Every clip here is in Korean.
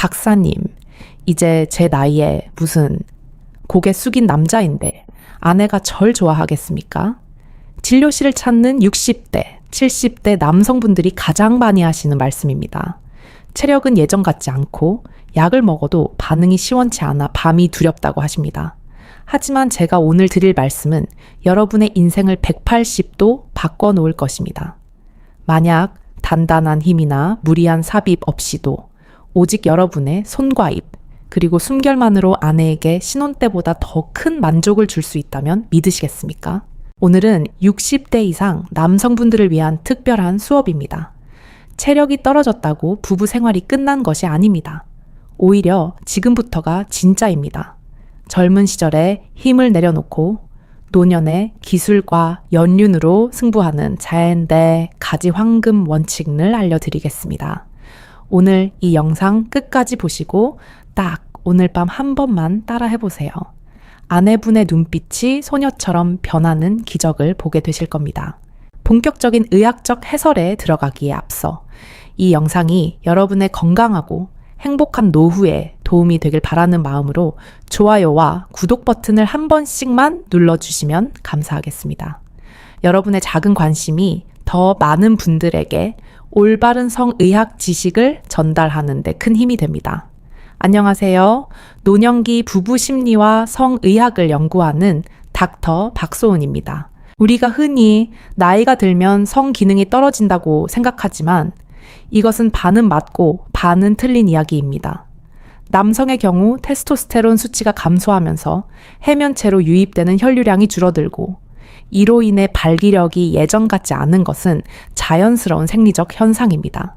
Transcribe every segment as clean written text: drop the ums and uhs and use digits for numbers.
박사님, 이제 제 나이에 무슨 고개 숙인 남자인데 아내가 절 좋아하겠습니까? 진료실을 찾는 60대, 70대 남성분들이 가장 많이 하시는 말씀입니다. 체력은 예전 같지 않고 약을 먹어도 반응이 시원치 않아 밤이 두렵다고 하십니다. 하지만 제가 오늘 드릴 말씀은 여러분의 인생을 180도 바꿔놓을 것입니다. 만약 단단한 힘이나 무리한 삽입 없이도 오직 여러분의 손과 입, 그리고 숨결만으로 아내에게 신혼 때보다 더 큰 만족을 줄 수 있다면 믿으시겠습니까? 오늘은 60대 이상 남성분들을 위한 특별한 수업입니다. 체력이 떨어졌다고 부부 생활이 끝난 것이 아닙니다. 오히려 지금부터가 진짜입니다. 젊은 시절에 힘을 내려놓고 노년의 기술과 연륜으로 승부하는 자연대 가지 황금 원칙을 알려드리겠습니다. 오늘 이 영상 끝까지 보시고 딱 오늘 밤 한 번만 따라 해보세요. 아내분의 눈빛이 소녀처럼 변하는 기적을 보게 되실 겁니다. 본격적인 의학적 해설에 들어가기에 앞서 이 영상이 여러분의 건강하고 행복한 노후에 도움이 되길 바라는 마음으로 좋아요와 구독 버튼을 한 번씩만 눌러주시면 감사하겠습니다. 여러분의 작은 관심이 더 많은 분들에게 올바른 성의학 지식을 전달하는 데 큰 힘이 됩니다. 안녕하세요. 노년기 부부 심리와 성의학을 연구하는 닥터 박소은입니다. 우리가 흔히 나이가 들면 성 기능이 떨어진다고 생각하지만 이것은 반은 맞고 반은 틀린 이야기입니다. 남성의 경우 테스토스테론 수치가 감소하면서 해면체로 유입되는 혈류량이 줄어들고 이로 인해 발기력이 예전 같지 않은 것은 자연스러운 생리적 현상입니다.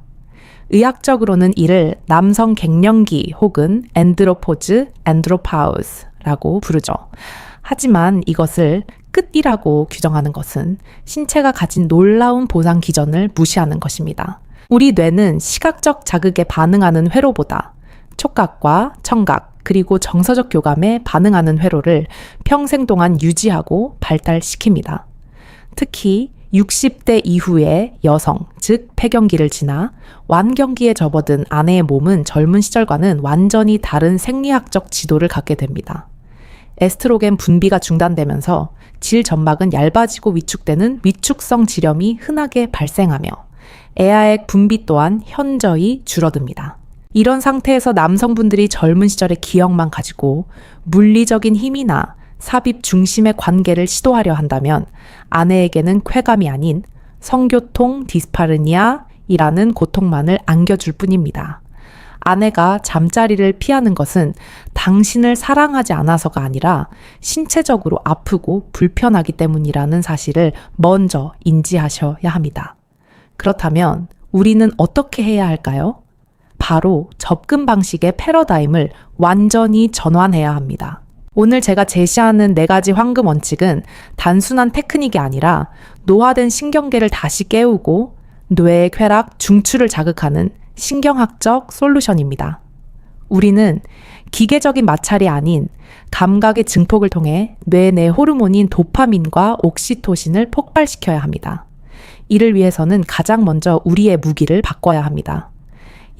의학적으로는 이를 남성 갱년기 혹은 엔드로포즈, 엔드로파우스라고 부르죠. 하지만 이것을 끝이라고 규정하는 것은 신체가 가진 놀라운 보상 기전을 무시하는 것입니다. 우리 뇌는 시각적 자극에 반응하는 회로보다 촉각과 청각 그리고 정서적 교감에 반응하는 회로를 평생 동안 유지하고 발달시킵니다. 특히 60대 이후의 여성, 즉 폐경기를 지나 완경기에 접어든 아내의 몸은 젊은 시절과는 완전히 다른 생리학적 지도를 갖게 됩니다. 에스트로겐 분비가 중단되면서 질 점막은 얇아지고 위축되는 위축성 지렴이 흔하게 발생하며 에아액 분비 또한 현저히 줄어듭니다. 이런 상태에서 남성분들이 젊은 시절의 기억만 가지고 물리적인 힘이나 삽입 중심의 관계를 시도하려 한다면 아내에게는 쾌감이 아닌 성교통 디스파르니아이라는 고통만을 안겨줄 뿐입니다. 아내가 잠자리를 피하는 것은 당신을 사랑하지 않아서가 아니라 신체적으로 아프고 불편하기 때문이라는 사실을 먼저 인지하셔야 합니다. 그렇다면 우리는 어떻게 해야 할까요? 바로 접근 방식의 패러다임을 완전히 전환해야 합니다. 오늘 제가 제시하는 4가지 황금 원칙은 단순한 테크닉이 아니라 노화된 신경계를 다시 깨우고 뇌의 쾌락, 중추를 자극하는 신경학적 솔루션입니다. 우리는 기계적인 마찰이 아닌 감각의 증폭을 통해 뇌 내 호르몬인 도파민과 옥시토신을 폭발시켜야 합니다. 이를 위해서는 가장 먼저 우리의 무기를 바꿔야 합니다.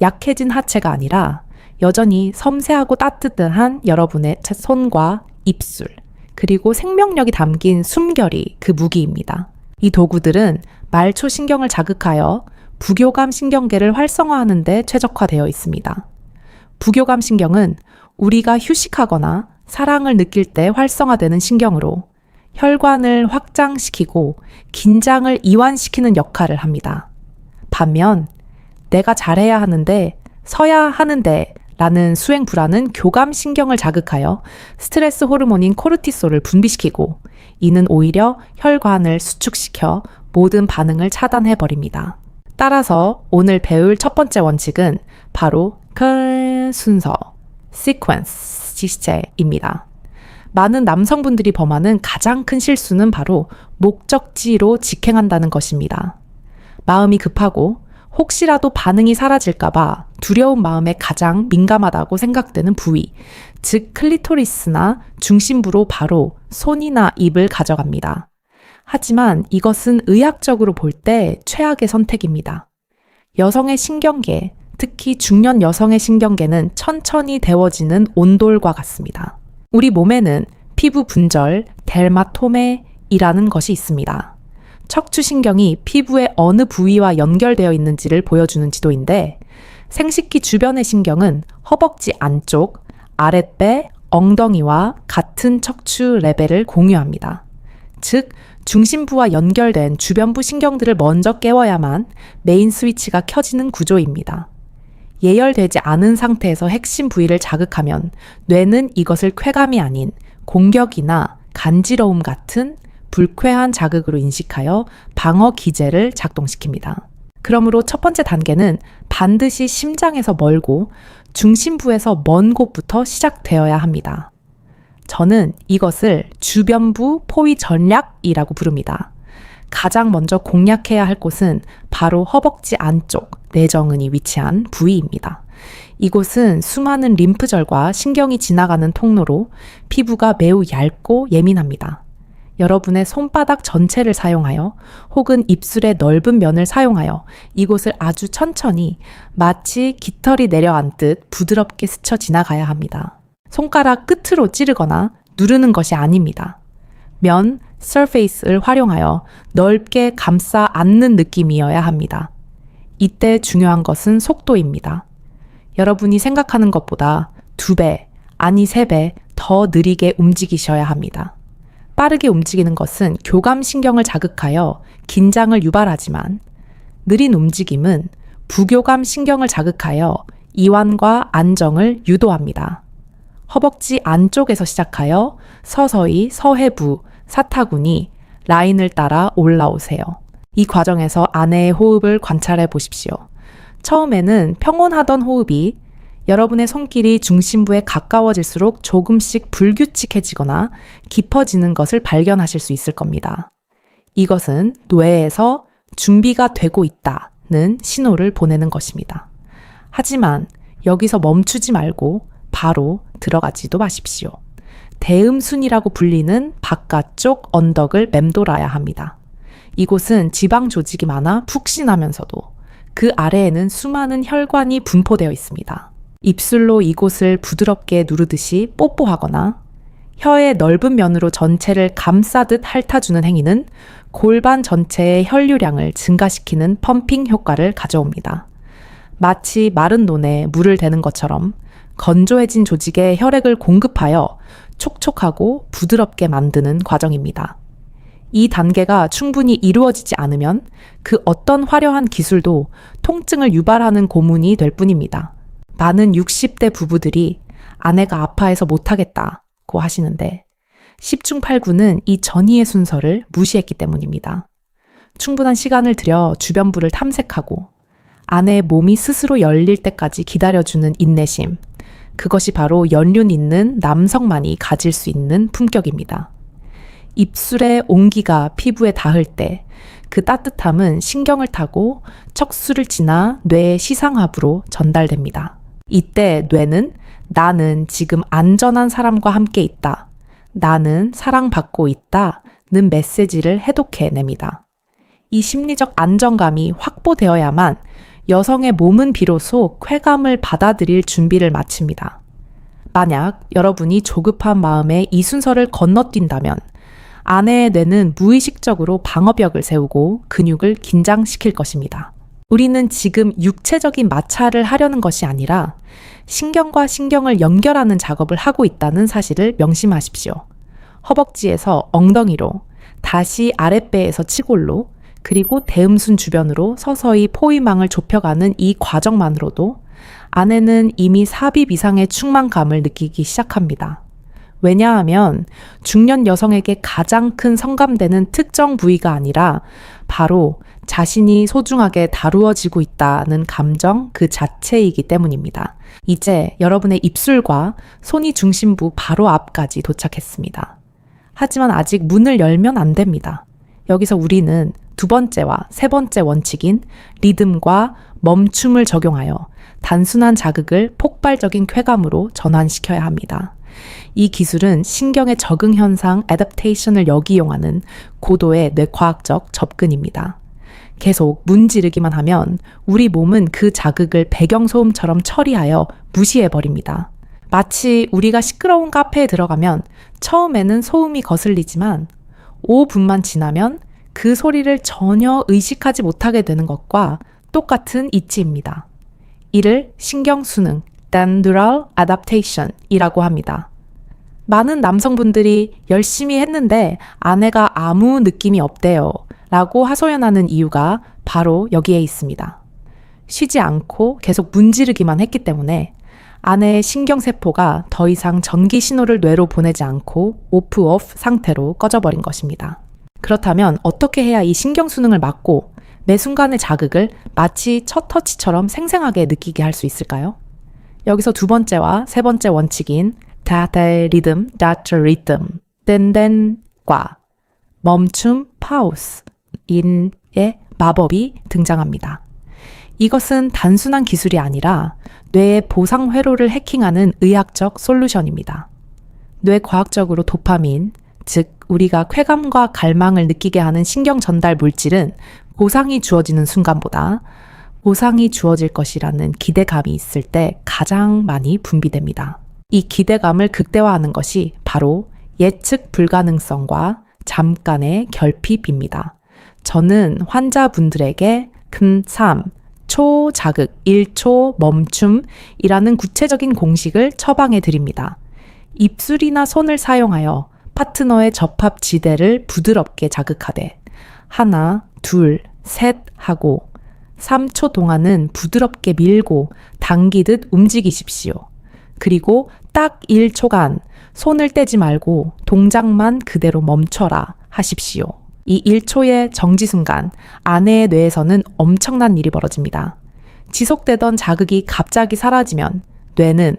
약해진 하체가 아니라 여전히 섬세하고 따뜻한 여러분의 손과 입술, 그리고 생명력이 담긴 숨결이 그 무기입니다. 이 도구들은 말초 신경을 자극하여 부교감 신경계를 활성화하는 데 최적화되어 있습니다. 부교감 신경은 우리가 휴식하거나 사랑을 느낄 때 활성화되는 신경으로 혈관을 확장시키고 긴장을 이완시키는 역할을 합니다. 반면 내가 잘해야 하는데 서야 하는데 라는 수행 불안은 교감 신경을 자극하여 스트레스 호르몬인 코르티솔을 분비시키고 이는 오히려 혈관을 수축시켜 모든 반응을 차단해버립니다. 따라서 오늘 배울 첫 번째 원칙은 바로 순서, 시퀀스, 지시제입니다. 많은 남성분들이 범하는 가장 큰 실수는 바로 목적지로 직행한다는 것입니다. 마음이 급하고 혹시라도 반응이 사라질까봐 두려운 마음에 가장 민감하다고 생각되는 부위, 즉 클리토리스나 중심부로 바로 손이나 입을 가져갑니다. 하지만 이것은 의학적으로 볼 때 최악의 선택입니다. 여성의 신경계, 특히 중년 여성의 신경계는 천천히 데워지는 온돌과 같습니다. 우리 몸에는 피부 분절, 델마토메이라는 것이 있습니다. 척추신경이 피부의 어느 부위와 연결되어 있는지를 보여주는 지도인데 생식기 주변의 신경은 허벅지 안쪽, 아랫배, 엉덩이와 같은 척추 레벨을 공유합니다. 즉, 중심부와 연결된 주변부 신경들을 먼저 깨워야만 메인 스위치가 켜지는 구조입니다. 예열되지 않은 상태에서 핵심 부위를 자극하면 뇌는 이것을 쾌감이 아닌 공격이나 간지러움 같은 불쾌한 자극으로 인식하여 방어 기제를 작동시킵니다. 그러므로 첫 번째 단계는 반드시 심장에서 멀고 중심부에서 먼 곳부터 시작되어야 합니다. 저는 이것을 주변부 포위 전략이라고 부릅니다. 가장 먼저 공략해야 할 곳은 바로 허벅지 안쪽 내정근이 위치한 부위입니다. 이곳은 수많은 림프절과 신경이 지나가는 통로로 피부가 매우 얇고 예민합니다. 여러분의 손바닥 전체를 사용하여 혹은 입술의 넓은 면을 사용하여 이곳을 아주 천천히 마치 깃털이 내려앉듯 부드럽게 스쳐 지나가야 합니다. 손가락 끝으로 찌르거나 누르는 것이 아닙니다. 면, surface를 활용하여 넓게 감싸 안는 느낌이어야 합니다. 이때 중요한 것은 속도입니다. 여러분이 생각하는 것보다 2배, 아니 3배 더 느리게 움직이셔야 합니다. 빠르게 움직이는 것은 교감신경을 자극하여 긴장을 유발하지만 느린 움직임은 부교감신경을 자극하여 이완과 안정을 유도합니다. 허벅지 안쪽에서 시작하여 서서히 서해부, 사타구니, 라인을 따라 올라오세요. 이 과정에서 아내의 호흡을 관찰해 보십시오. 처음에는 평온하던 호흡이 여러분의 손길이 중심부에 가까워질수록 조금씩 불규칙해지거나 깊어지는 것을 발견하실 수 있을 겁니다. 이것은 뇌에서 준비가 되고 있다는 신호를 보내는 것입니다. 하지만 여기서 멈추지 말고 바로 들어가지도 마십시오. 대음순이라고 불리는 바깥쪽 언덕을 맴돌아야 합니다. 이곳은 지방 조직이 많아 푹신하면서도 그 아래에는 수많은 혈관이 분포되어 있습니다. 입술로 이곳을 부드럽게 누르듯이 뽀뽀하거나 혀의 넓은 면으로 전체를 감싸듯 핥아주는 행위는 골반 전체의 혈류량을 증가시키는 펌핑 효과를 가져옵니다. 마치 마른 논에 물을 대는 것처럼 건조해진 조직에 혈액을 공급하여 촉촉하고 부드럽게 만드는 과정입니다. 이 단계가 충분히 이루어지지 않으면 그 어떤 화려한 기술도 통증을 유발하는 고문이 될 뿐입니다. 많은 60대 부부들이 아내가 아파해서 못하겠다고 하시는데 10중 8구는 이 전이의 순서를 무시했기 때문입니다. 충분한 시간을 들여 주변부를 탐색하고 아내의 몸이 스스로 열릴 때까지 기다려주는 인내심, 그것이 바로 연륜 있는 남성만이 가질 수 있는 품격입니다. 입술의 온기가 피부에 닿을 때 그 따뜻함은 신경을 타고 척수를 지나 뇌의 시상하부로 전달됩니다. 이때 뇌는 나는 지금 안전한 사람과 함께 있다. 나는 사랑받고 있다는 메시지를 해독해냅니다. 이 심리적 안정감이 확보되어야만 여성의 몸은 비로소 쾌감을 받아들일 준비를 마칩니다. 만약 여러분이 조급한 마음에 이 순서를 건너뛴다면 아내의 뇌는 무의식적으로 방어벽을 세우고 근육을 긴장시킬 것입니다. 우리는 지금 육체적인 마찰을 하려는 것이 아니라 신경과 신경을 연결하는 작업을 하고 있다는 사실을 명심하십시오. 허벅지에서 엉덩이로, 다시 아랫배에서 치골로, 그리고 대음순 주변으로 서서히 포위망을 좁혀가는 이 과정만으로도 아내는 이미 삽입 이상의 충만감을 느끼기 시작합니다. 왜냐하면 중년 여성에게 가장 큰 성감되는 특정 부위가 아니라 바로 자신이 소중하게 다루어지고 있다는 감정 그 자체이기 때문입니다. 이제 여러분의 입술과 손이 중심부 바로 앞까지 도착했습니다. 하지만 아직 문을 열면 안 됩니다. 여기서 우리는 두 번째와 세 번째 원칙인 리듬과 멈춤을 적용하여 단순한 자극을 폭발적인 쾌감으로 전환시켜야 합니다. 이 기술은 신경의 적응 현상 애답테이션을 역이용하는 고도의 뇌과학적 접근입니다. 계속 문지르기만 하면 우리 몸은 그 자극을 배경소음처럼 처리하여 무시해버립니다. 마치 우리가 시끄러운 카페에 들어가면 처음에는 소음이 거슬리지만 5분만 지나면 그 소리를 전혀 의식하지 못하게 되는 것과 똑같은 이치입니다. 이를 신경수능, Neural Adaptation 이라고 합니다. 많은 남성분들이 열심히 했는데 아내가 아무 느낌이 없대요 라고 하소연하는 이유가 바로 여기에 있습니다. 쉬지 않고 계속 문지르기만 했기 때문에 아내의 신경세포가 더 이상 전기 신호를 뇌로 보내지 않고 오프 상태로 꺼져버린 것입니다. 그렇다면 어떻게 해야 이 신경수능을 막고 매 순간의 자극을 마치 첫 터치처럼 생생하게 느끼게 할 수 있을까요? 여기서 두 번째와 세 번째 원칙인 Data Rhythm, Data Rhythm, 댄댄과 멈춤, Pause 인의 마법이 등장합니다. 이것은 단순한 기술이 아니라 뇌의 보상 회로를 해킹하는 의학적 솔루션입니다. 뇌과학적으로 도파민, 즉 우리가 쾌감과 갈망을 느끼게 하는 신경 전달 물질은 보상이 주어지는 순간보다 보상이 주어질 것이라는 기대감이 있을 때 가장 많이 분비됩니다. 이 기대감을 극대화하는 것이 바로 예측 불가능성과 잠깐의 결핍입니다. 저는 환자분들에게 금3, 초자극, 1초 멈춤이라는 구체적인 공식을 처방해 드립니다. 입술이나 손을 사용하여 파트너의 접합 지대를 부드럽게 자극하되 하나, 둘, 셋 하고 3초 동안은 부드럽게 밀고 당기듯 움직이십시오. 그리고 딱 1초간 손을 떼지 말고 동작만 그대로 멈춰라 하십시오. 이 1초의 정지 순간 아내의 뇌에서는 엄청난 일이 벌어집니다. 지속되던 자극이 갑자기 사라지면 뇌는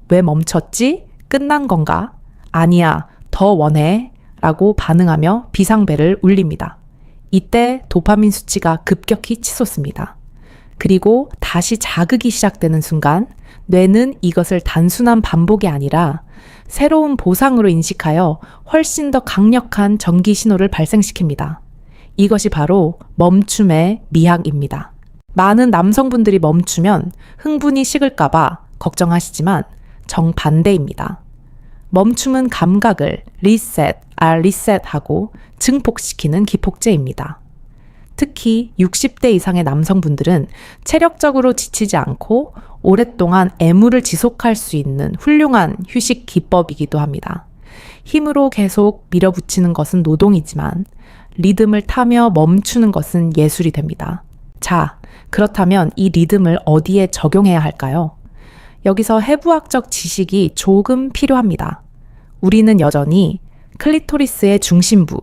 왜 멈췄지? 끝난 건가? 아니야, 더 원해 라고 반응하며 비상벨을 울립니다. 이때 도파민 수치가 급격히 치솟습니다. 그리고 다시 자극이 시작되는 순간 뇌는 이것을 단순한 반복이 아니라 새로운 보상으로 인식하여 훨씬 더 강력한 전기 신호를 발생시킵니다. 이것이 바로 멈춤의 미학입니다. 많은 남성분들이 멈추면 흥분이 식을까봐 걱정하시지만 정반대입니다. 멈춤은 감각을 리셋하고 증폭시키는 기폭제입니다. 특히 60대 이상의 남성분들은 체력적으로 지치지 않고 오랫동안 애무를 지속할 수 있는 훌륭한 휴식 기법이기도 합니다. 힘으로 계속 밀어붙이는 것은 노동이지만 리듬을 타며 멈추는 것은 예술이 됩니다. 자, 그렇다면 이 리듬을 어디에 적용해야 할까요? 여기서 해부학적 지식이 조금 필요합니다. 우리는 여전히 클리토리스의 중심부,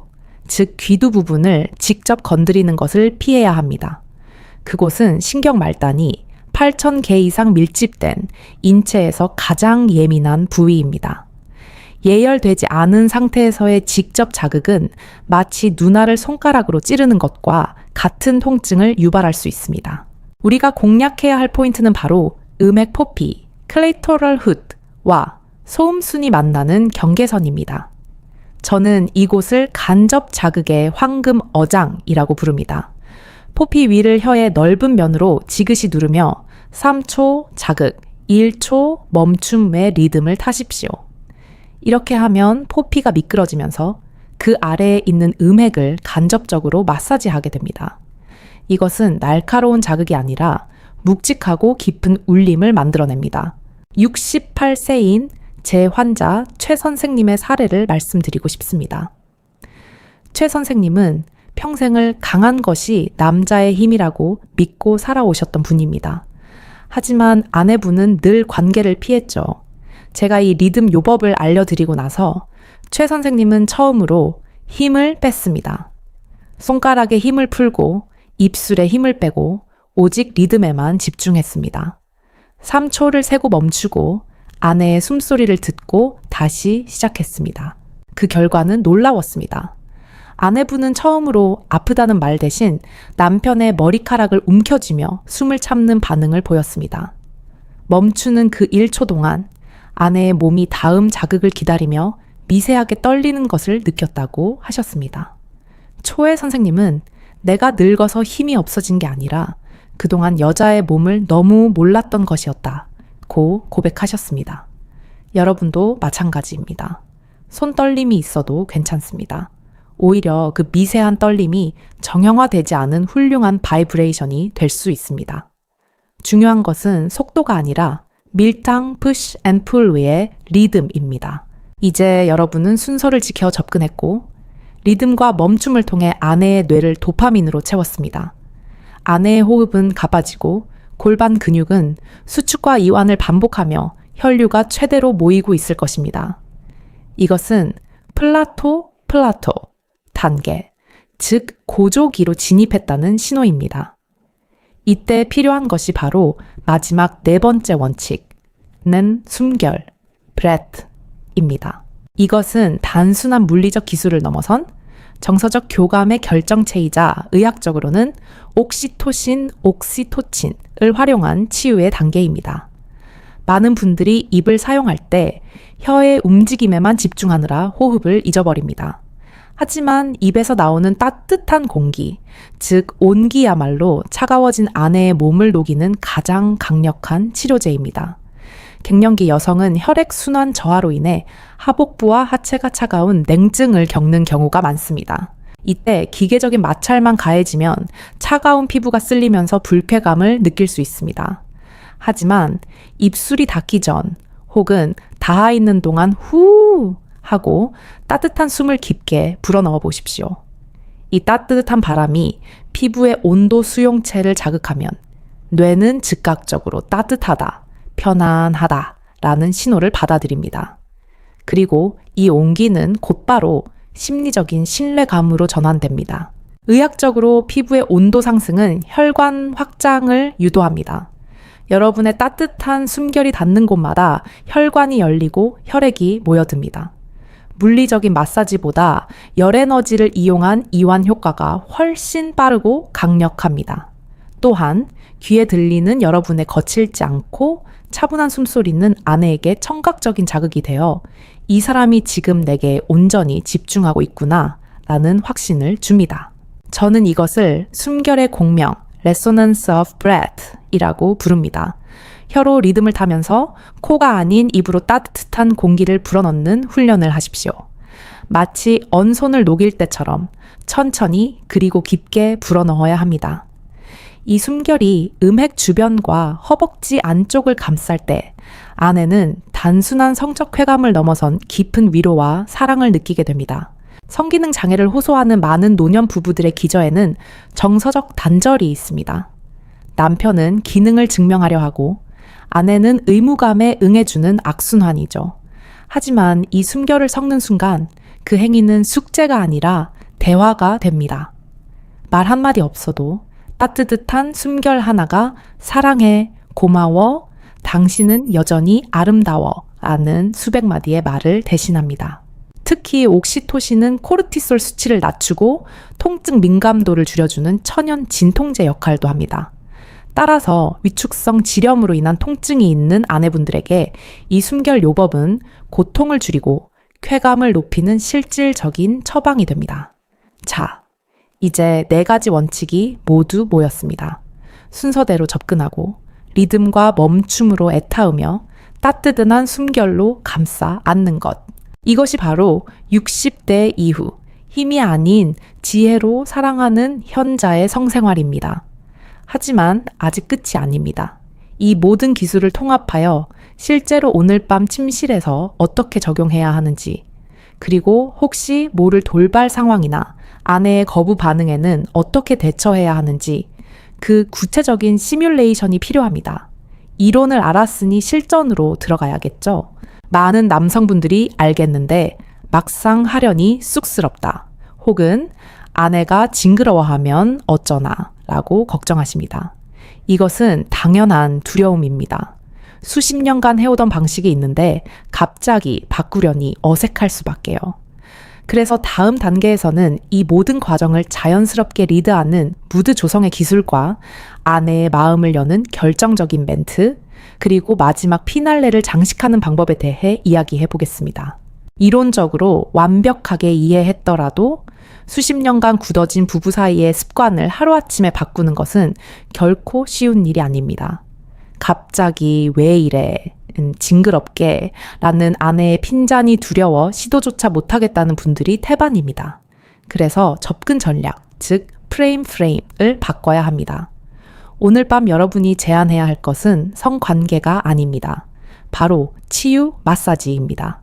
즉 귀두 부분을 직접 건드리는 것을 피해야 합니다. 그곳은 신경 말단이 8,000개 이상 밀집된 인체에서 가장 예민한 부위입니다. 예열되지 않은 상태에서의 직접 자극은 마치 누나를 손가락으로 찌르는 것과 같은 통증을 유발할 수 있습니다. 우리가 공략해야 할 포인트는 바로 음액 포피, 클레이토럴 훗과 소음순이 만나는 경계선입니다. 저는 이곳을 간접 자극의 황금 어장이라고 부릅니다. 포피 위를 혀의 넓은 면으로 지그시 누르며 3초 자극, 1초 멈춤의 리듬을 타십시오. 이렇게 하면 포피가 미끄러지면서 그 아래에 있는 음액을 간접적으로 마사지하게 됩니다. 이것은 날카로운 자극이 아니라 묵직하고 깊은 울림을 만들어냅니다. 68세인 제 환자 최 선생님의 사례를 말씀드리고 싶습니다. 최 선생님은 평생을 강한 것이 남자의 힘이라고 믿고 살아오셨던 분입니다. 하지만 아내분은 늘 관계를 피했죠. 제가 이 리듬 요법을 알려드리고 나서 최 선생님은 처음으로 힘을 뺐습니다. 손가락에 힘을 풀고 입술에 힘을 빼고 오직 리듬에만 집중했습니다. 3초를 세고 멈추고 아내의 숨소리를 듣고 다시 시작했습니다. 그 결과는 놀라웠습니다. 아내분은 처음으로 아프다는 말 대신 남편의 머리카락을 움켜쥐며 숨을 참는 반응을 보였습니다. 멈추는 그 1초 동안 아내의 몸이 다음 자극을 기다리며 미세하게 떨리는 것을 느꼈다고 하셨습니다. 초의 선생님은 내가 늙어서 힘이 없어진 게 아니라 그동안 여자의 몸을 너무 몰랐던 것이었다. 고 고백하셨습니다. 여러분도 마찬가지입니다. 손떨림이 있어도 괜찮습니다. 오히려 그 미세한 떨림이 정형화되지 않은 훌륭한 바이브레이션이 될 수 있습니다. 중요한 것은 속도가 아니라 밀당, 푸시 앤 풀 외의 리듬입니다. 이제 여러분은 순서를 지켜 접근했고 리듬과 멈춤을 통해 아내의 뇌를 도파민으로 채웠습니다. 아내의 호흡은 가빠지고 골반 근육은 수축과 이완을 반복하며 혈류가 최대로 모이고 있을 것입니다. 이것은 플라토 단계, 즉 고조기로 진입했다는 신호입니다. 이때 필요한 것이 바로 마지막 네 번째 원칙은 숨결, breath입니다. 이것은 단순한 물리적 기술을 넘어선 정서적 교감의 결정체이자 의학적으로는 옥시토신, 옥시토친을 활용한 치유의 단계입니다. 많은 분들이 입을 사용할 때 혀의 움직임에만 집중하느라 호흡을 잊어버립니다. 하지만 입에서 나오는 따뜻한 공기, 즉 온기야말로 차가워진 아내의 몸을 녹이는 가장 강력한 치료제입니다. 갱년기 여성은 혈액순환 저하로 인해 하복부와 하체가 차가운 냉증을 겪는 경우가 많습니다. 이때 기계적인 마찰만 가해지면 차가운 피부가 쓸리면서 불쾌감을 느낄 수 있습니다. 하지만 입술이 닿기 전 혹은 닿아 있는 동안 후 하고 따뜻한 숨을 깊게 불어넣어 보십시오. 이 따뜻한 바람이 피부의 온도 수용체를 자극하면 뇌는 즉각적으로 따뜻하다, 편안하다 라는 신호를 받아들입니다. 그리고 이 온기는 곧바로 심리적인 신뢰감으로 전환됩니다. 의학적으로 피부의 온도 상승은 혈관 확장을 유도합니다. 여러분의 따뜻한 숨결이 닿는 곳마다 혈관이 열리고 혈액이 모여듭니다. 물리적인 마사지보다 열 에너지를 이용한 이완 효과가 훨씬 빠르고 강력합니다. 또한 귀에 들리는 여러분의 거칠지 않고 차분한 숨소리는 아내에게 청각적인 자극이 되어 이 사람이 지금 내게 온전히 집중하고 있구나 라는 확신을 줍니다. 저는 이것을 숨결의 공명, Resonance of Breath 이라고 부릅니다. 혀로 리듬을 타면서 코가 아닌 입으로 따뜻한 공기를 불어넣는 훈련을 하십시오. 마치 언손을 녹일 때처럼 천천히 그리고 깊게 불어넣어야 합니다. 이 숨결이 음핵 주변과 허벅지 안쪽을 감쌀 때 아내는 단순한 성적 쾌감을 넘어선 깊은 위로와 사랑을 느끼게 됩니다. 성기능 장애를 호소하는 많은 노년 부부들의 기저에는 정서적 단절이 있습니다. 남편은 기능을 증명하려 하고 아내는 의무감에 응해주는 악순환이죠. 하지만 이 숨결을 섞는 순간 그 행위는 숙제가 아니라 대화가 됩니다. 말 한마디 없어도 따뜻한 숨결 하나가 사랑해, 고마워, 당신은 여전히 아름다워 라는 수백 마디의 말을 대신합니다. 특히 옥시토신은 코르티솔 수치를 낮추고 통증 민감도를 줄여주는 천연 진통제 역할도 합니다. 따라서 위축성 지렴으로 인한 통증이 있는 아내분들에게 이 숨결 요법은 고통을 줄이고 쾌감을 높이는 실질적인 처방이 됩니다. 자, 이제 4가지 원칙이 모두 모였습니다. 순서대로 접근하고 리듬과 멈춤으로 애타으며 따뜻한 숨결로 감싸 안는 것. 이것이 바로 60대 이후 힘이 아닌 지혜로 사랑하는 현자의 성생활입니다. 하지만 아직 끝이 아닙니다. 이 모든 기술을 통합하여 실제로 오늘 밤 침실에서 어떻게 적용해야 하는지, 그리고 혹시 모를 돌발 상황이나 아내의 거부 반응에는 어떻게 대처해야 하는지 그 구체적인 시뮬레이션이 필요합니다. 이론을 알았으니 실전으로 들어가야겠죠. 많은 남성분들이 알겠는데 막상 하려니 쑥스럽다. 혹은 아내가 징그러워하면 어쩌나 라고 걱정하십니다. 이것은 당연한 두려움입니다. 수십 년간 해오던 방식이 있는데 갑자기 바꾸려니 어색할 수밖에요. 그래서 다음 단계에서는 이 모든 과정을 자연스럽게 리드하는 무드 조성의 기술과 아내의 마음을 여는 결정적인 멘트, 그리고 마지막 피날레를 장식하는 방법에 대해 이야기해 보겠습니다. 이론적으로 완벽하게 이해했더라도 수십 년간 굳어진 부부 사이의 습관을 하루아침에 바꾸는 것은 결코 쉬운 일이 아닙니다. 갑자기 왜 이래? 징그럽게 라는 아내의 핀잔이 두려워 시도조차 못하겠다는 분들이 태반입니다. 그래서 접근 전략, 즉 프레임을 바꿔야 합니다. 오늘 밤 여러분이 제안해야 할 것은 성관계가 아닙니다. 바로 치유 마사지입니다.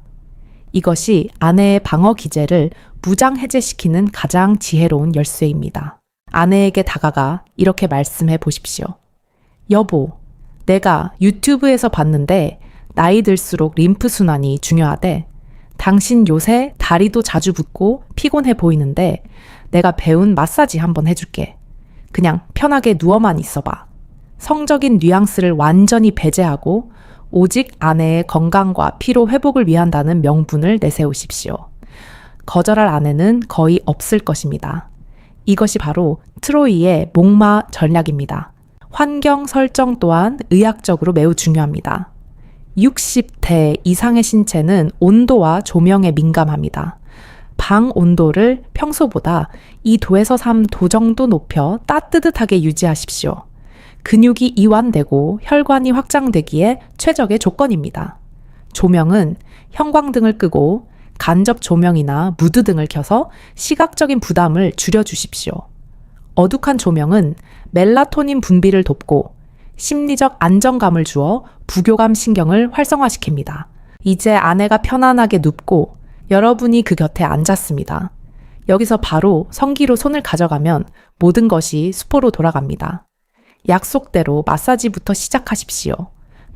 이것이 아내의 방어 기제를 무장 해제시키는 가장 지혜로운 열쇠입니다. 아내에게 다가가 이렇게 말씀해 보십시오. 여보, 내가 유튜브에서 봤는데 나이 들수록 림프 순환이 중요하대. 당신 요새 다리도 자주 붓고 피곤해 보이는데 내가 배운 마사지 한번 해줄게. 그냥 편하게 누워만 있어봐. 성적인 뉘앙스를 완전히 배제하고 오직 아내의 건강과 피로 회복을 위한다는 명분을 내세우십시오. 거절할 아내는 거의 없을 것입니다. 이것이 바로 트로이의 목마 전략입니다. 환경 설정 또한 의학적으로 매우 중요합니다. 60대 이상의 신체는 온도와 조명에 민감합니다. 방 온도를 평소보다 2도에서 3도 정도 높여 따뜻하게 유지하십시오. 근육이 이완되고 혈관이 확장되기에 최적의 조건입니다. 조명은 형광등을 끄고 간접 조명이나 무드 등을 켜서 시각적인 부담을 줄여주십시오. 어둑한 조명은 멜라토닌 분비를 돕고 심리적 안정감을 주어 부교감 신경을 활성화시킵니다. 이제 아내가 편안하게 눕고 여러분이 그 곁에 앉았습니다. 여기서 바로 성기로 손을 가져가면 모든 것이 수포로 돌아갑니다. 약속대로 마사지부터 시작하십시오.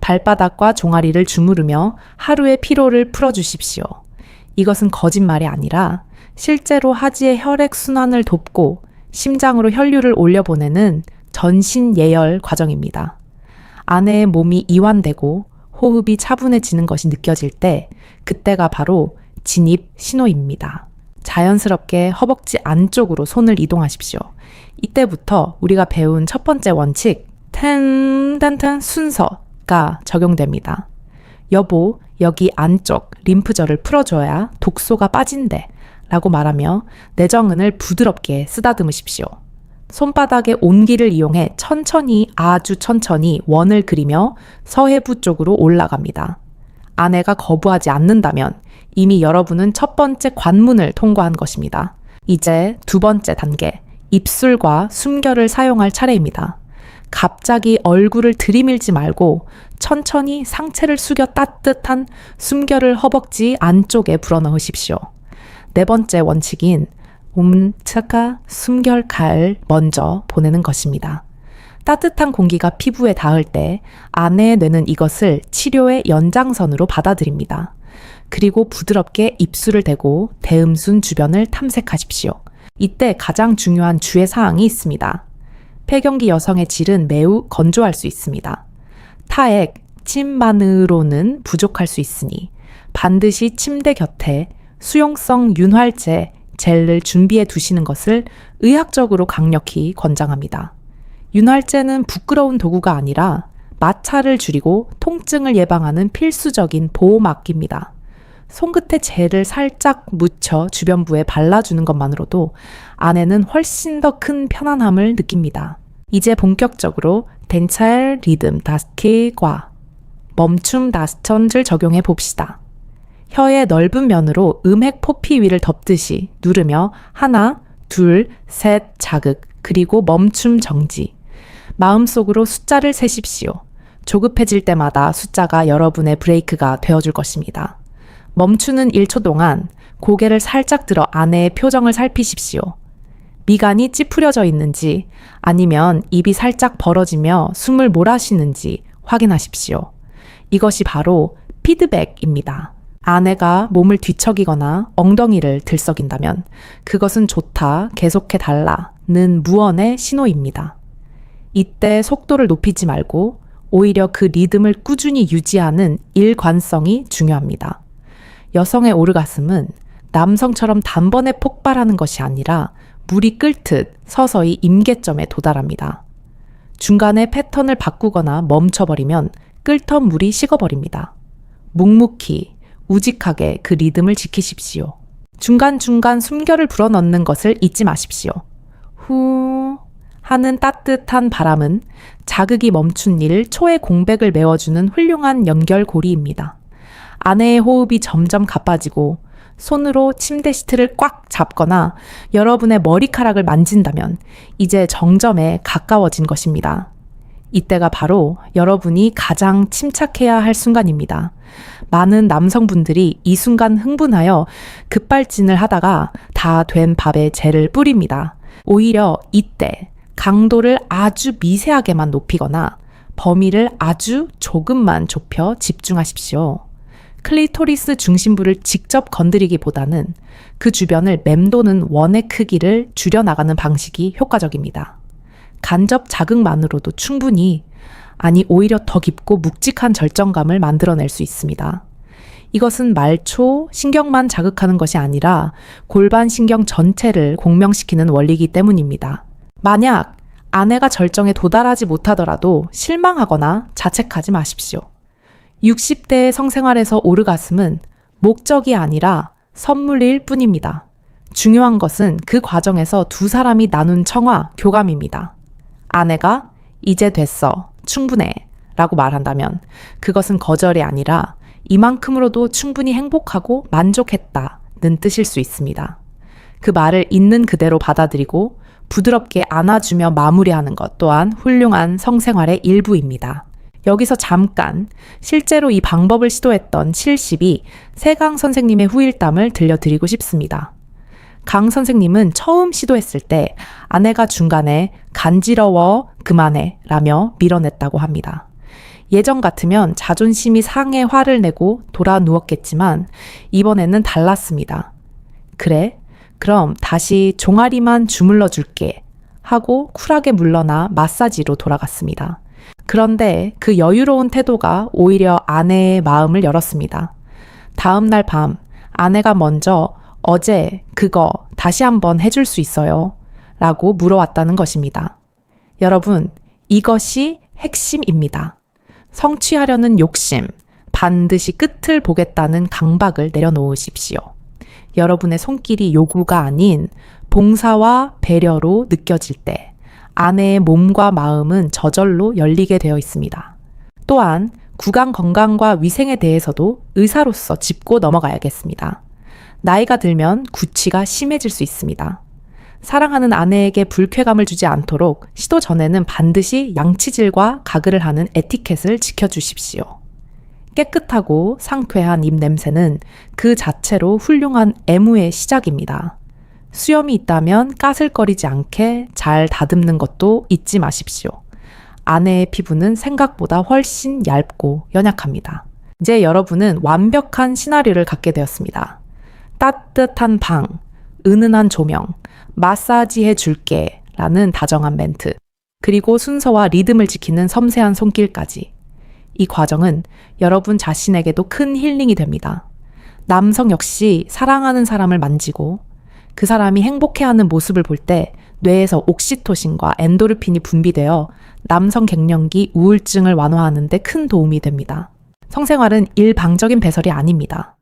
발바닥과 종아리를 주무르며 하루의 피로를 풀어주십시오. 이것은 거짓말이 아니라 실제로 하지의 혈액순환을 돕고 심장으로 혈류를 올려보내는 전신 예열 과정입니다. 아내의 몸이 이완되고 호흡이 차분해지는 것이 느껴질 때 그때가 바로 진입 신호입니다. 자연스럽게 허벅지 안쪽으로 손을 이동하십시오. 이때부터 우리가 배운 첫 번째 원칙, 텐 순서가 적용됩니다. 여보, 여기 안쪽 림프절을 풀어줘야 독소가 빠진대 라고 말하며 내정근을 부드럽게 쓰다듬으십시오. 손바닥의 온기를 이용해 천천히 아주 천천히 원을 그리며 서해부 쪽으로 올라갑니다. 아내가 거부하지 않는다면 이미 여러분은 첫 번째 관문을 통과한 것입니다. 이제 두 번째 단계, 입술과 숨결을 사용할 차례입니다. 갑자기 얼굴을 들이밀지 말고 천천히 상체를 숙여 따뜻한 숨결을 허벅지 안쪽에 불어넣으십시오. 네 번째 원칙인 차가 숨결칼 먼저 보내는 것입니다. 따뜻한 공기가 피부에 닿을 때 아내의 뇌는 이것을 치료의 연장선으로 받아들입니다. 그리고 부드럽게 입술을 대고 대음순 주변을 탐색하십시오. 이때 가장 중요한 주의 사항이 있습니다. 폐경기 여성의 질은 매우 건조할 수 있습니다. 타액, 침만으로는 부족할 수 있으니 반드시 침대 곁에 수용성 윤활제, 젤을 준비해 두시는 것을 의학적으로 강력히 권장합니다. 윤활제는 부끄러운 도구가 아니라 마찰을 줄이고 통증을 예방하는 필수적인 보호막입니다. 손끝에 젤을 살짝 묻혀 주변부에 발라주는 것만으로도 아내는 훨씬 더 큰 편안함을 느낍니다. 이제 본격적으로 덴찰 리듬 다스케과 멈춤 다스턴을 적용해 봅시다. 혀의 넓은 면으로 음핵 포피 위를 덮듯이 누르며 하나, 둘, 셋 자극, 그리고 멈춤 정지. 마음속으로 숫자를 세십시오. 조급해질 때마다 숫자가 여러분의 브레이크가 되어줄 것입니다. 멈추는 1초 동안 고개를 살짝 들어 아내의 표정을 살피십시오. 미간이 찌푸려져 있는지 아니면 입이 살짝 벌어지며 숨을 몰아쉬는지 확인하십시오. 이것이 바로 피드백입니다. 아내가 몸을 뒤척이거나 엉덩이를 들썩인다면 그것은 좋다, 계속해달라는 무언의 신호입니다. 이때 속도를 높이지 말고 오히려 그 리듬을 꾸준히 유지하는 일관성이 중요합니다. 여성의 오르가슴은 남성처럼 단번에 폭발하는 것이 아니라 물이 끓듯 서서히 임계점에 도달합니다. 중간에 패턴을 바꾸거나 멈춰버리면 끓던 물이 식어버립니다. 묵묵히 우직하게 그 리듬을 지키십시오. 중간중간 숨결을 불어넣는 것을 잊지 마십시오. 후 하는 따뜻한 바람은 자극이 멈춘 일 초의 공백을 메워주는 훌륭한 연결고리입니다. 아내의 호흡이 점점 가빠지고 손으로 침대 시트를 꽉 잡거나 여러분의 머리카락을 만진다면 이제 정점에 가까워진 것입니다. 이때가 바로 여러분이 가장 침착해야 할 순간입니다. 많은 남성분들이 이 순간 흥분하여 급발진을 하다가 다 된 밥에 재를 뿌립니다. 오히려 이때 강도를 아주 미세하게만 높이거나 범위를 아주 조금만 좁혀 집중하십시오. 클리토리스 중심부를 직접 건드리기보다는 그 주변을 맴도는 원의 크기를 줄여나가는 방식이 효과적입니다. 간접 자극만으로도 충분히, 아니 오히려 더 깊고 묵직한 절정감을 만들어낼 수 있습니다. 이것은 말초, 신경만 자극하는 것이 아니라 골반 신경 전체를 공명시키는 원리이기 때문입니다. 만약 아내가 절정에 도달하지 못하더라도 실망하거나 자책하지 마십시오. 60대의 성생활에서 오르가슴은 목적이 아니라 선물일 뿐입니다. 중요한 것은 그 과정에서 두 사람이 나눈 청화, 교감입니다. 아내가 이제 됐어, 충분해 라고 말한다면 그것은 거절이 아니라 이만큼으로도 충분히 행복하고 만족했다는 뜻일 수 있습니다. 그 말을 있는 그대로 받아들이고 부드럽게 안아주며 마무리하는 것 또한 훌륭한 성생활의 일부입니다. 여기서 잠깐 실제로 이 방법을 시도했던 72 세강 선생님의 후일담을 들려드리고 싶습니다. 강 선생님은 처음 시도했을 때 아내가 중간에 간지러워 그만해 라며 밀어냈다고 합니다. 예전 같으면 자존심이 상해 화를 내고 돌아 누웠겠지만 이번에는 달랐습니다. 그래? 그럼 다시 종아리만 주물러 줄게 하고 쿨하게 물러나 마사지로 돌아갔습니다. 그런데 그 여유로운 태도가 오히려 아내의 마음을 열었습니다. 다음 날 밤 아내가 먼저 어제 그거 다시 한번 해줄 수 있어요? 라고 물어왔다는 것입니다. 여러분, 이것이 핵심입니다. 성취하려는 욕심, 반드시 끝을 보겠다는 강박을 내려놓으십시오. 여러분의 손길이 요구가 아닌 봉사와 배려로 느껴질 때 아내의 몸과 마음은 저절로 열리게 되어 있습니다. 또한 구강 건강과 위생에 대해서도 의사로서 짚고 넘어가야겠습니다. 나이가 들면 구취가 심해질 수 있습니다. 사랑하는 아내에게 불쾌감을 주지 않도록 시도 전에는 반드시 양치질과 가글을 하는 에티켓을 지켜주십시오. 깨끗하고 상쾌한 입 냄새는 그 자체로 훌륭한 애무의 시작입니다. 수염이 있다면 까슬거리지 않게 잘 다듬는 것도 잊지 마십시오. 아내의 피부는 생각보다 훨씬 얇고 연약합니다. 이제 여러분은 완벽한 시나리오를 갖게 되었습니다. 따뜻한 방, 은은한 조명, 마사지해 줄게 라는 다정한 멘트, 그리고 순서와 리듬을 지키는 섬세한 손길까지. 이 과정은 여러분 자신에게도 큰 힐링이 됩니다. 남성 역시 사랑하는 사람을 만지고 그 사람이 행복해하는 모습을 볼 때 뇌에서 옥시토신과 엔도르핀이 분비되어 남성 갱년기 우울증을 완화하는 데 큰 도움이 됩니다. 성생활은 일방적인 배설이 아닙니다.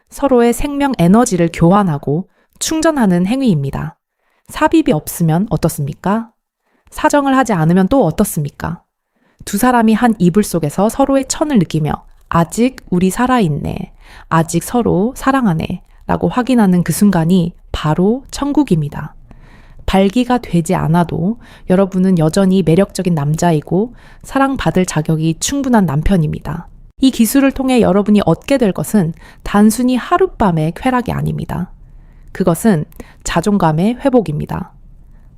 서로의 생명 에너지를 교환하고 충전하는 행위입니다. 삽입이 없으면 어떻습니까? 사정을 하지 않으면 또 어떻습니까? 두 사람이 한 이불 속에서 서로의 천을 느끼며 아직 우리 살아있네, 아직 서로 사랑하네 라고 확인하는 그 순간이 바로 천국입니다. 발기가 되지 않아도 여러분은 여전히 매력적인 남자이고 사랑받을 자격이 충분한 남편입니다. 이 기술을 통해 여러분이 얻게 될 것은 단순히 하룻밤의 쾌락이 아닙니다. 그것은 자존감의 회복입니다.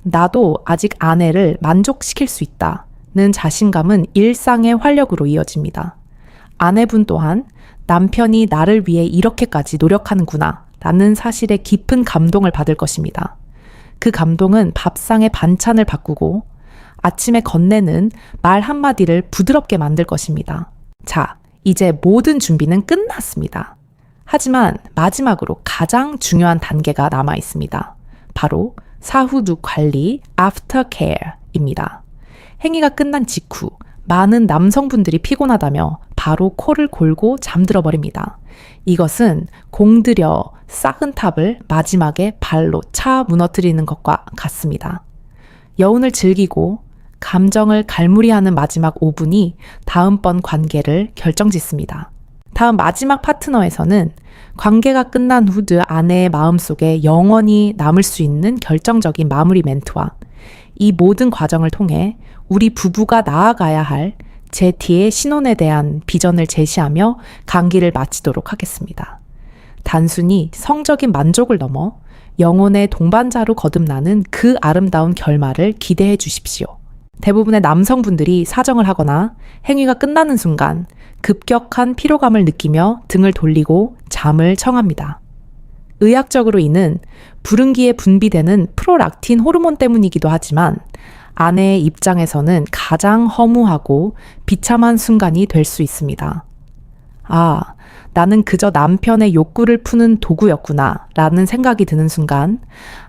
나도 아직 아내를 만족시킬 수 있다는 자신감은 일상의 활력으로 이어집니다. 아내분 또한 남편이 나를 위해 이렇게까지 노력하는구나 라는 사실에 깊은 감동을 받을 것입니다. 그 감동은 밥상의 반찬을 바꾸고 아침에 건네는 말 한마디를 부드럽게 만들 것입니다. 자, 이제 모든 준비는 끝났습니다. 하지만 마지막으로 가장 중요한 단계가 남아 있습니다. 바로 사후두 관리, after care입니다. 행위가 끝난 직후 많은 남성분들이 피곤하다며 바로 코를 골고 잠들어 버립니다. 이것은 공들여 쌓은 탑을 마지막에 발로 차 무너뜨리는 것과 같습니다. 여운을 즐기고 감정을 갈무리하는 마지막 5분이 다음번 관계를 결정짓습니다. 다음 마지막 파트너에서는 관계가 끝난 후드 아내의 마음속에 영원히 남을 수 있는 결정적인 마무리 멘트와 이 모든 과정을 통해 우리 부부가 나아가야 할 제 뒤의 신혼에 대한 비전을 제시하며 강기를 마치도록 하겠습니다. 단순히 성적인 만족을 넘어 영혼의 동반자로 거듭나는 그 아름다운 결말을 기대해 주십시오. 대부분의 남성분들이 사정을 하거나 행위가 끝나는 순간 급격한 피로감을 느끼며 등을 돌리고 잠을 청합니다. 의학적으로 이는 불응기에 분비되는 프롤락틴 호르몬 때문이기도 하지만 아내의 입장에서는 가장 허무하고 비참한 순간이 될 수 있습니다. 아, 나는 그저 남편의 욕구를 푸는 도구였구나 라는 생각이 드는 순간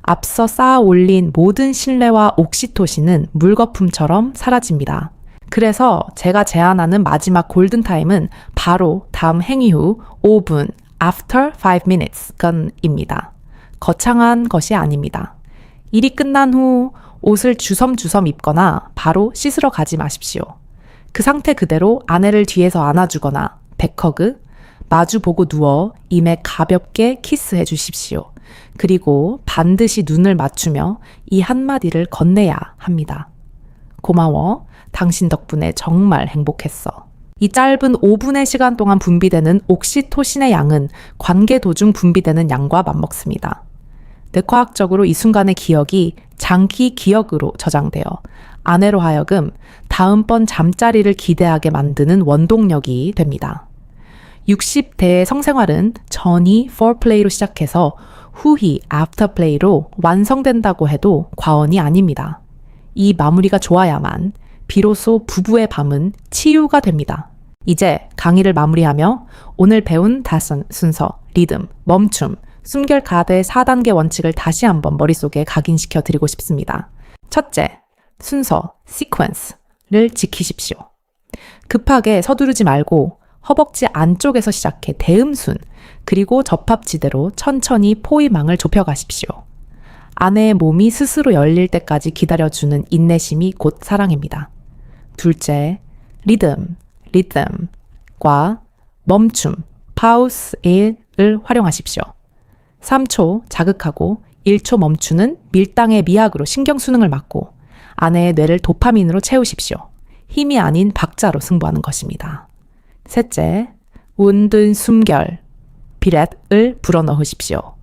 앞서 쌓아 올린 모든 신뢰와 옥시토신은 물거품처럼 사라집니다. 그래서 제가 제안하는 마지막 골든타임은 바로 다음 행위 후 5분, after 5 minutes 건입니다. 거창한 것이 아닙니다. 일이 끝난 후 옷을 주섬주섬 입거나 바로 씻으러 가지 마십시오. 그 상태 그대로 아내를 뒤에서 안아주거나 백허그, 마주보고 누워 입에 가볍게 키스해 주십시오. 그리고 반드시 눈을 맞추며 이 한마디를 건네야 합니다. 고마워. 당신 덕분에 정말 행복했어. 이 짧은 5분의 시간 동안 분비되는 옥시토신의 양은 관계 도중 분비되는 양과 맞먹습니다. 뇌과학적으로 이 순간의 기억이 장기 기억으로 저장되어 아내로 하여금 다음번 잠자리를 기대하게 만드는 원동력이 됩니다. 60대의 성생활은 전이 foreplay로 시작해서 후히 afterplay로 완성된다고 해도 과언이 아닙니다. 이 마무리가 좋아야만 비로소 부부의 밤은 치유가 됩니다. 이제 강의를 마무리하며 오늘 배운 5 순서, 리듬, 멈춤, 숨결 가드의 4단계 원칙을 다시 한번 머릿속에 각인시켜 드리고 싶습니다. 첫째, 순서, 시퀀스를 지키십시오. 급하게 서두르지 말고 허벅지 안쪽에서 시작해 대음순, 그리고 접합지대로 천천히 포위망을 좁혀가십시오. 아내의 몸이 스스로 열릴 때까지 기다려주는 인내심이 곧 사랑입니다. 둘째, 리듬과 멈춤, 파우스를 활용하십시오. 3초 자극하고 1초 멈추는 밀당의 미학으로 신경수능을 막고 아내의 뇌를 도파민으로 채우십시오. 힘이 아닌 박자로 승부하는 것입니다. 셋째, 운든 숨결, 비렛을 불어넣으십시오.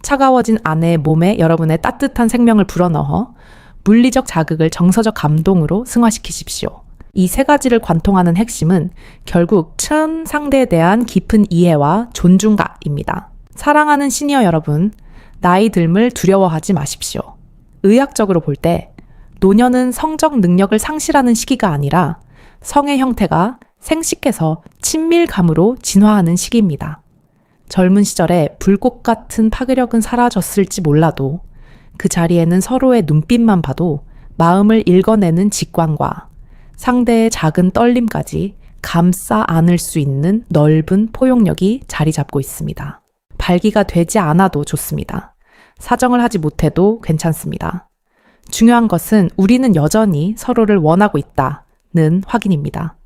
차가워진 아내의 몸에 여러분의 따뜻한 생명을 불어넣어 물리적 자극을 정서적 감동으로 승화시키십시오. 이 3가지를 관통하는 핵심은 결국 참 상대에 대한 깊은 이해와 존중감입니다. 사랑하는 시니어 여러분, 나이 듦을 두려워하지 마십시오. 의학적으로 볼 때 노년은 성적 능력을 상실하는 시기가 아니라 성의 형태가 생식해서 친밀감으로 진화하는 시기입니다. 젊은 시절에 불꽃 같은 파괴력은 사라졌을지 몰라도 그 자리에는 서로의 눈빛만 봐도 마음을 읽어내는 직관과 상대의 작은 떨림까지 감싸 안을 수 있는 넓은 포용력이 자리 잡고 있습니다. 발기가 되지 않아도 좋습니다. 사정을 하지 못해도 괜찮습니다. 중요한 것은 우리는 여전히 서로를 원하고 있다는 확인입니다.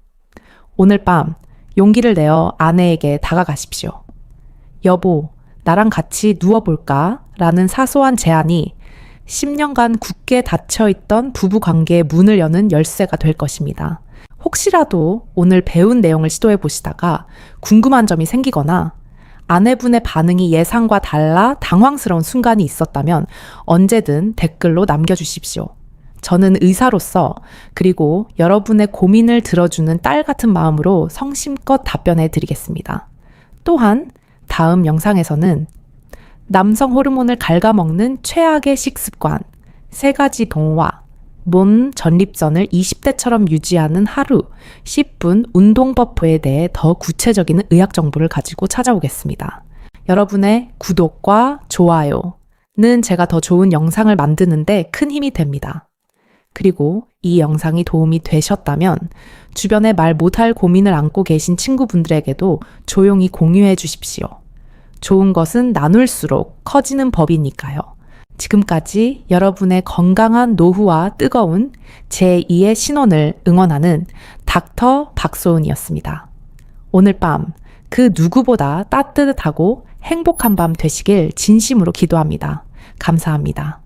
오늘 밤 용기를 내어 아내에게 다가가십시오. 여보, 나랑 같이 누워볼까? 라는 사소한 제안이 10년간 굳게 닫혀있던 부부관계의 문을 여는 열쇠가 될 것입니다. 혹시라도 오늘 배운 내용을 시도해 보시다가 궁금한 점이 생기거나 아내분의 반응이 예상과 달라 당황스러운 순간이 있었다면 언제든 댓글로 남겨주십시오. 저는 의사로서 그리고 여러분의 고민을 들어주는 딸 같은 마음으로 성심껏 답변해 드리겠습니다. 또한 다음 영상에서는 남성 호르몬을 갉아먹는 최악의 식습관, 3가지 동화, 몸 전립선을 20대처럼 유지하는 하루 10분 운동 버프에 대해 더 구체적인 의학 정보를 가지고 찾아오겠습니다. 여러분의 구독과 좋아요는 제가 더 좋은 영상을 만드는데 큰 힘이 됩니다. 그리고 이 영상이 도움이 되셨다면 주변에 말 못할 고민을 안고 계신 친구분들에게도 조용히 공유해 주십시오. 좋은 것은 나눌수록 커지는 법이니까요. 지금까지 여러분의 건강한 노후와 뜨거운 제2의 신혼을 응원하는 닥터 박소은이었습니다. 오늘 밤 그 누구보다 따뜻하고 행복한 밤 되시길 진심으로 기도합니다. 감사합니다.